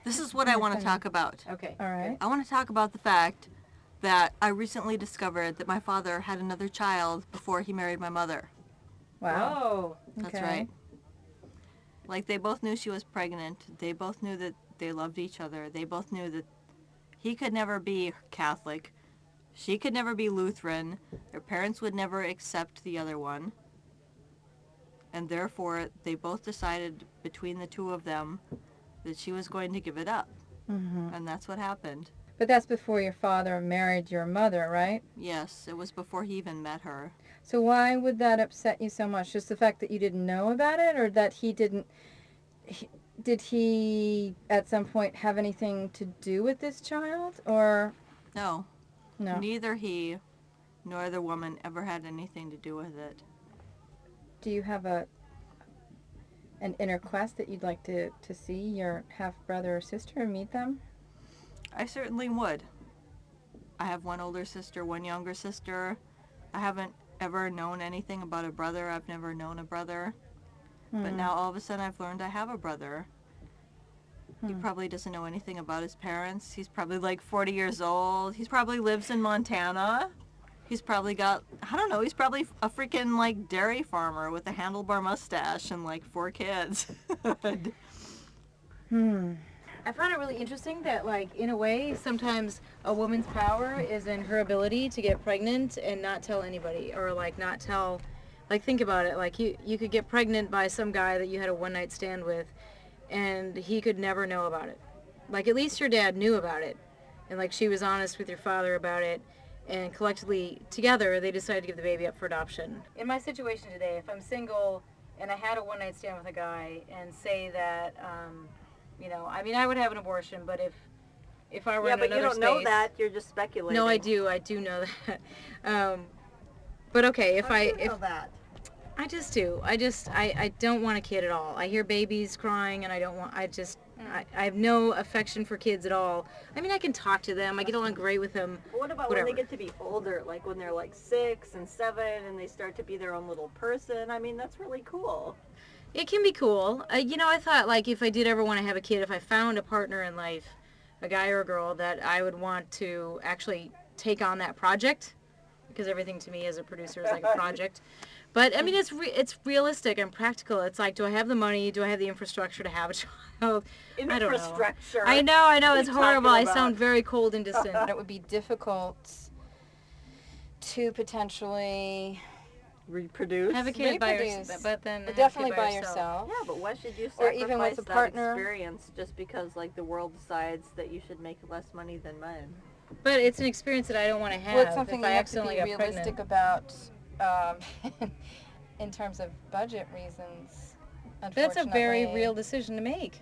This is what I want to talk about. Okay. All right. I want to talk about the fact that I recently discovered that my father had another child before he married my mother. Wow. Whoa. That's Okay. right. Like, they both knew she was pregnant. They both knew that they loved each other. They both knew that he could never be Catholic. She could never be Lutheran. Their parents would never accept the other one. And therefore, they both decided between the two of them that she was going to give it up. Mm-hmm. And that's what happened. But that's before your father married your mother, right? Yes, it was before he even met her. So why would that upset you so much? Just the fact that you didn't know about it, or that he didn't... Did he at some point have anything to do with this child, or... No. No. Neither he nor the woman ever had anything to do with it. Do you have an inner quest that you'd like to see your half-brother or sister and meet them? I certainly would. I have one older sister, one younger sister. I haven't ever known anything about a brother. I've never known a brother. But now all of a sudden I've learned I have a brother. He probably doesn't know anything about his parents. He's probably like 40 years old. He probably lives in Montana. He's probably got, I don't know, he's probably a freaking like dairy farmer with a handlebar mustache and like 4 kids. I find it really interesting that, like, in a way, sometimes a woman's power is in her ability to get pregnant and not tell anybody, or like not tell, like, think about it, like you could get pregnant by some guy that you had a one-night stand with, and he could never know about it. Like, at least your dad knew about it, and like she was honest with your father about it, and collectively together they decided to give the baby up for adoption. In my situation today, if I'm single and I had a one-night stand with a guy and say that, you know, I mean, I would have an abortion, but if I were in another space, You're just speculating. no, I do know that. But okay, if I just do. I don't want a kid at all. I hear babies crying, and I don't want. I have no affection for kids at all. I mean, I can talk to them. I get along great with them. But what about Whatever. when they get to be older, like when they're like 6 and 7 and they start to be their own little person? I mean, that's really cool. It can be cool. You know, I thought, like, if I did ever want to have a kid, if I found a partner in life, a guy or a girl, that I would want to actually take on that project, because everything to me as a producer is like a project. But, I mean, it's realistic and practical. It's like, do I have the money? Do I have the infrastructure to have a child? I don't know. Infrastructure. I know, it's What are you horrible. I talking sound about? very cold and distant. It would be difficult to potentially Reproduce. Have a kid by Reproduce. yourself, but then have a kid definitely by by yourself. yourself. Yeah, but why should you Or sacrifice even with a that partner. experience just because, like, the world decides that you should make less money than men? But it's an experience that I don't want to have Well, it's something if you I have to accidentally be got realistic pregnant. about in terms of budget reasons. That's a very unfortunately. real decision to make.